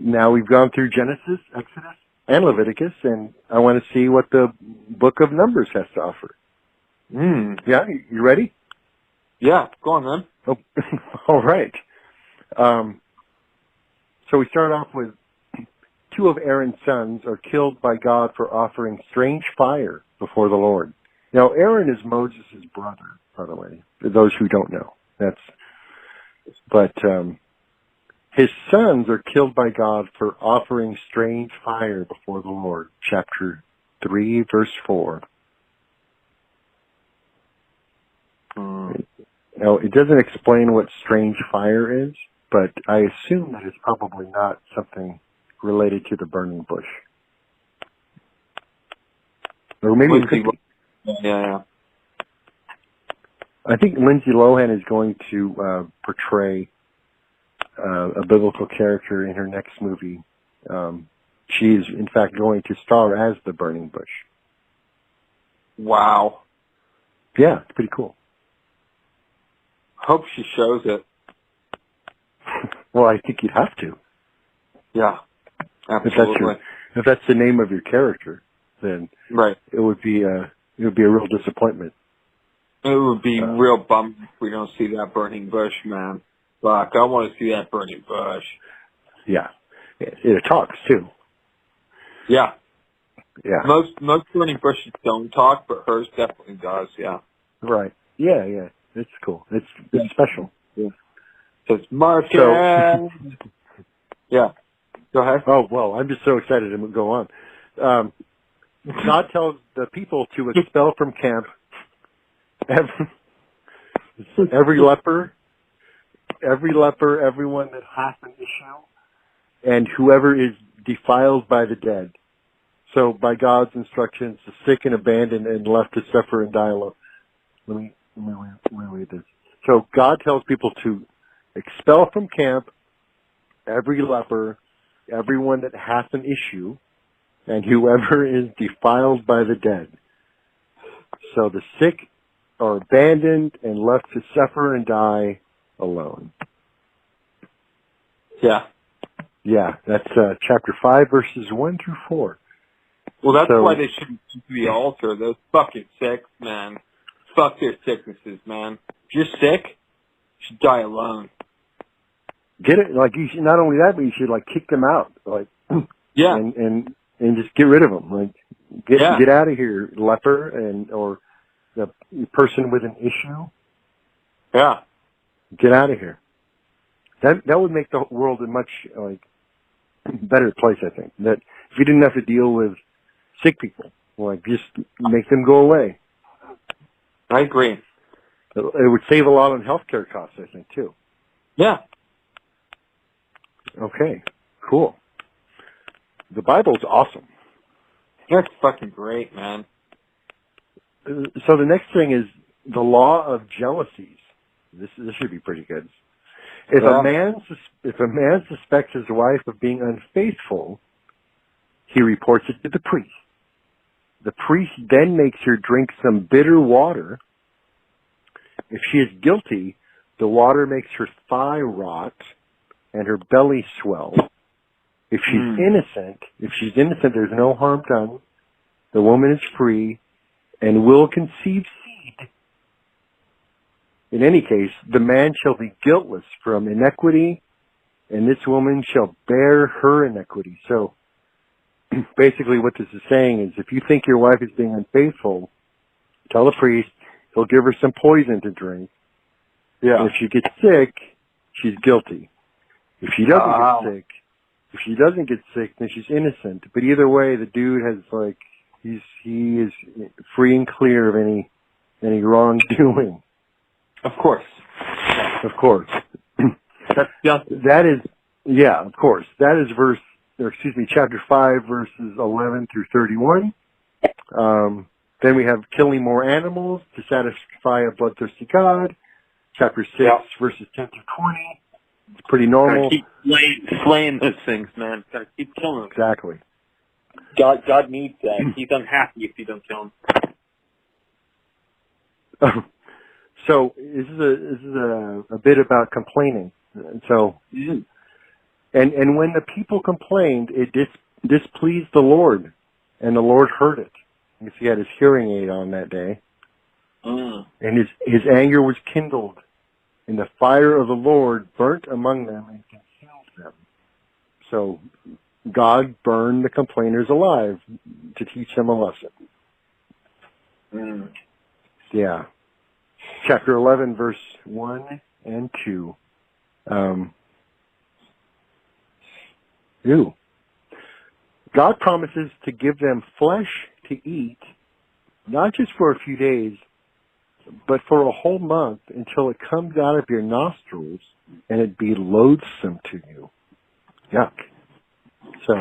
now we've gone through Genesis, Exodus, and Leviticus, and I want to see what the book of Numbers has to offer. Yeah, you ready? Yeah, go on, man. Oh, all right. So we start off with 2 of Aaron's sons are killed by God for offering strange fire before the Lord. Now, Aaron is Moses' brother, by the way, for those who don't know. But his sons are killed by God for offering strange fire before the Lord. Chapter 3, verse 4. Now, it doesn't explain what strange fire is, but I assume that it's probably not something related to the burning bush. Or maybe it could be. Yeah. I think Lindsay Lohan is going to portray a biblical character in her next movie. She is, in fact, going to star as the burning bush. Wow. Yeah, it's pretty cool. Hope she shows it. Well, I think you'd have to. Yeah, absolutely. If that's the name of your character, then right, it would be a real disappointment. It would be real bummed if we don't see that burning bush, man. Fuck, I want to see that burning bush. Yeah, it talks too. Yeah, yeah. Most burning bushes don't talk, but hers definitely does. Yeah. Right. Yeah. It's cool. It's special. Yeah. So it's Martin. So, yeah. Go ahead. Oh, well, I'm just so excited to go on. God tells the people to expel from camp every leper, everyone that has an issue, and whoever is defiled by the dead. So by God's instructions, the sick and abandoned and left to suffer and die alone. Let me read this. So God tells people to expel from camp every leper, everyone that has an issue, and whoever is defiled by the dead. So the sick are abandoned and left to suffer and die alone. Yeah. Yeah, that's chapter 5, verses 1 through 4. Well, that's why they shouldn't go to the altar. Those fucking sick, man. Fuck their sicknesses, man. If you're sick, you should die alone. Get it? Like, you should, not only that, but you should, like, kick them out. Like, yeah. And just get rid of them. Like, get out of here, leper, or the person with an issue. Yeah. Get out of here. That would make the world a much, like, better place, I think. That if you didn't have to deal with sick people, like, just make them go away. I agree. It would save a lot on healthcare costs, I think, too. Yeah. Okay. Cool. The Bible's awesome. That's fucking great, man. So the next thing is the law of jealousies. This should be pretty good. If a man suspects his wife of being unfaithful, he reports it to the priest. The priest then makes her drink some bitter water. If she is guilty, the water makes her thigh rot and her belly swell. If she's innocent, there's no harm done. The woman is free and will conceive seed. In any case, the man shall be guiltless from iniquity, and this woman shall bear her iniquity. So, basically what this is saying is, if you think your wife is being unfaithful, tell the priest, he'll give her some poison to drink. Yeah. And if she gets sick, she's guilty. If she doesn't get sick, then she's innocent. But either way, the dude has, like, he is free and clear of any wrongdoing. Of course. Of course. That's justice. That is, yeah, of course. That is chapter 5, verses 11 through 31. Then we have killing more animals to satisfy a bloodthirsty God. Chapter 6, verses 10 through 20. It's pretty normal. Gotta keep slaying those things, man. Gotta keep killing them. Exactly. God needs that. He's unhappy if you don't kill him. So this is a bit about complaining. So And when the people complained, it displeased the Lord, and the Lord heard it. Because he had his hearing aid on that day. And his anger was kindled, and the fire of the Lord burnt among them and consumed them. So God burned the complainers alive to teach them a lesson. Yeah. Chapter 11, verse 1 and 2. God promises to give them flesh to eat, not just for a few days, but for a whole month until it comes out of your nostrils and it be loathsome to you. Yuck. So,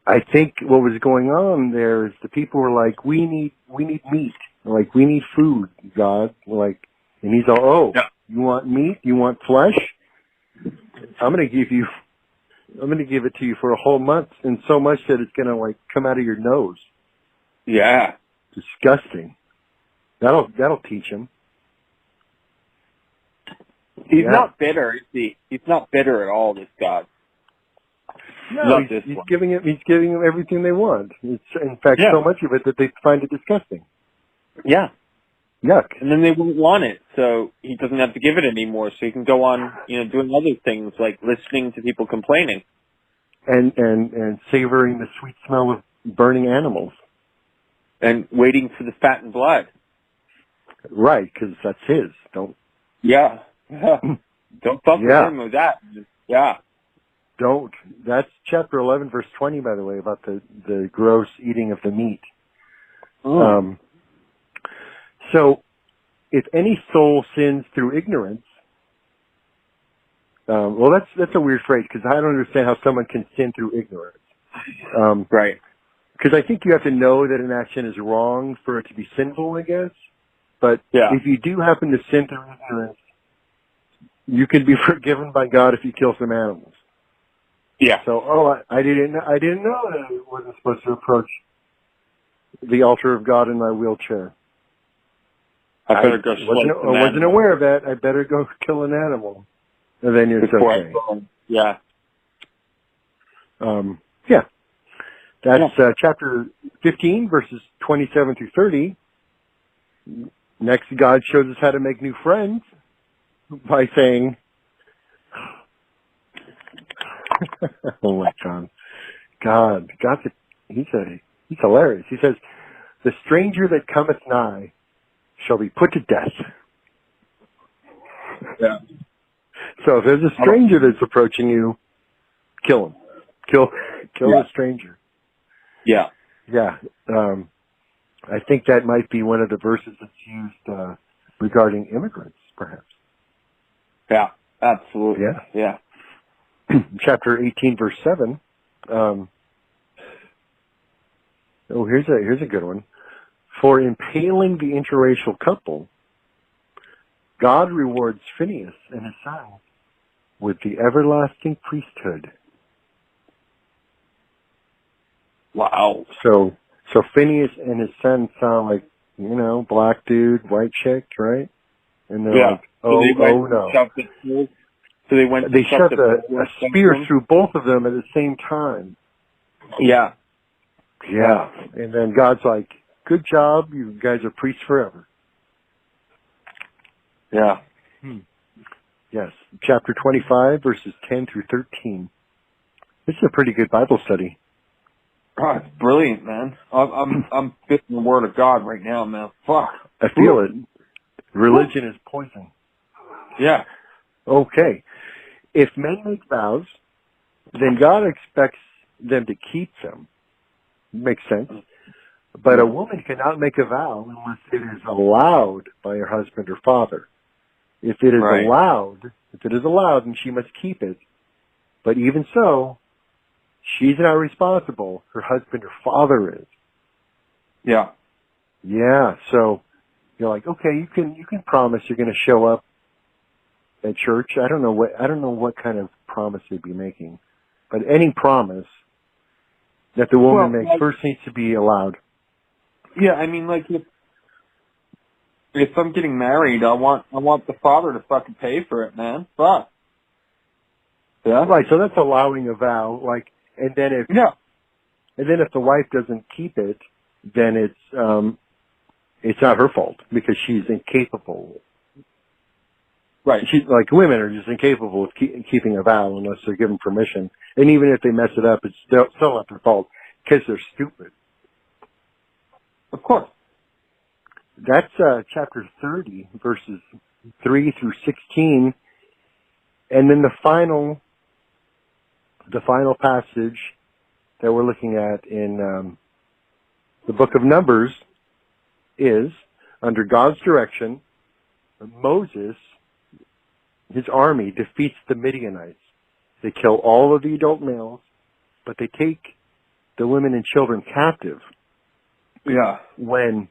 I think what was going on there is the people were like, we need meat. Like, we need food, God. Like, and he's all, oh, yeah. You want meat? You want flesh? I'm going to give it to you for a whole month, and so much that it's going to, like, come out of your nose. Yeah. Disgusting. That'll teach him. He's not bitter, is he? He's not bitter at all, this God. No, he's giving them everything they want. It's, in fact, so much of it that they find it disgusting. Yeah. Yuck. And then they won't want it, so he doesn't have to give it anymore, so he can go on, doing other things like listening to people complaining. And savoring the sweet smell of burning animals. And waiting for the fat and blood. Right, because that's his. Don't. Yeah. Don't fuck with him with that. Yeah. Don't. That's chapter 11, verse 20, by the way, about the gross eating of the meat. So, if any soul sins through ignorance, well, that's a weird phrase, because I don't understand how someone can sin through ignorance. Right. Because I think you have to know that an action is wrong for it to be sinful, I guess. But if you do happen to sin through ignorance, you can be forgiven by God if you kill some animals. Yeah. So, I didn't know that I wasn't supposed to approach the altar of God in my wheelchair. I better go. I wasn't aware of that. I better go kill an animal. And then it's okay. Yeah. That's chapter 15, verses 27 through 30. Next, God shows us how to make new friends by saying, oh my God. He's hilarious. He says, the stranger that cometh nigh shall be put to death. Yeah. So if there's a stranger that's approaching you, kill him. Kill the stranger. Yeah. Yeah. I think that might be one of the verses that's used regarding immigrants, perhaps. Yeah, absolutely. Yeah. Chapter 18, verse 7. Here's a good one. For impaling the interracial couple, God rewards Phineas and his son with the everlasting priesthood. Wow. So Phineas and his son sound like, black dude, white chick, right? And they're like, no. So they shoved a spear through both of them at the same time. Yeah. Yeah. And then God's like, good job, you guys are priests forever. Yeah. Yes. Chapter 25, verses 10 through 13. This is a pretty good Bible study. Oh, it's brilliant, man. I'm fitting the word of God right now, man. Fuck. I feel it. Religion is poison. Yeah. Okay. If men make vows, then God expects them to keep them. Makes sense. But a woman cannot make a vow unless it is allowed by her husband or father. If it is allowed, then she must keep it. But even so, she's not responsible. Her husband or father is. Yeah. Yeah. So you're like, okay, you can promise you're going to show up at church. I don't know what kind of promise they'd be making, but any promise that the woman makes first needs to be allowed. Yeah, I mean, like if I'm getting married, I want the father to fucking pay for it, man. Fuck. Yeah. Right. So that's allowing a vow. Like, and then if the wife doesn't keep it, then it's not her fault because she's incapable. Right. Like women are just incapable of keeping a vow unless they're given permission. And even if they mess it up, it's still not their fault because they're stupid. Of course. That's chapter 30, verses 3 through 16. And then the final passage that we're looking at in the book of Numbers is, under God's direction, Moses, his army, defeats the Midianites. They kill all of the adult males, but they take the women and children captive. Yeah. When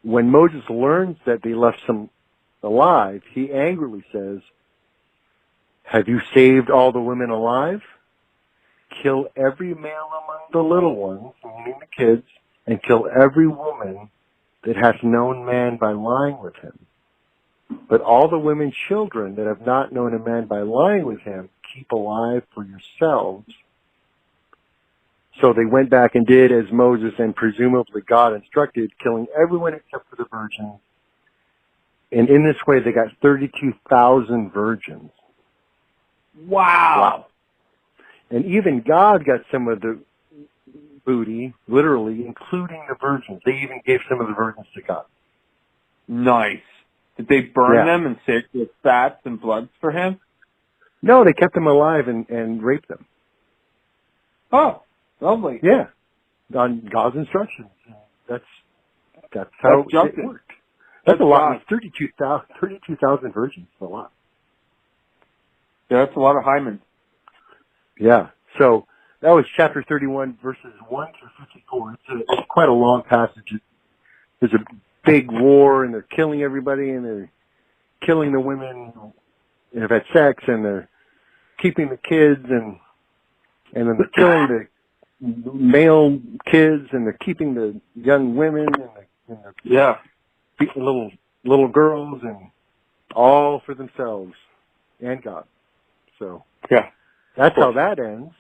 Moses learns that they left some alive, he angrily says, "Have you saved all the women alive? Kill every male among the little ones, meaning the kids, and kill every woman that hath known man by lying with him. But all the women children that have not known a man by lying with him, keep alive for yourselves." So they went back and did as Moses and presumably God instructed, killing everyone except for the virgins. And in this way, they got 32,000 virgins. Wow. And even God got some of the booty, literally, including the virgins. They even gave some of the virgins to God. Nice. Did they burn them and save their fats and bloods for him? No, they kept them alive and raped them. Oh, lovely. Yeah. On God's instructions. That's how it worked. That's a lot. 32,000 virgins. That's a lot. Yeah, that's a lot of hymens. Yeah. So that was chapter 31, verses 1 through 54. It's quite a long passage. There's a big war, and they're killing everybody, and they're killing the women that have had sex, and they're keeping the kids, and then they're killing the male kids, and they're keeping the young women, and they're little girls, and all for themselves and God. So that's how that ends.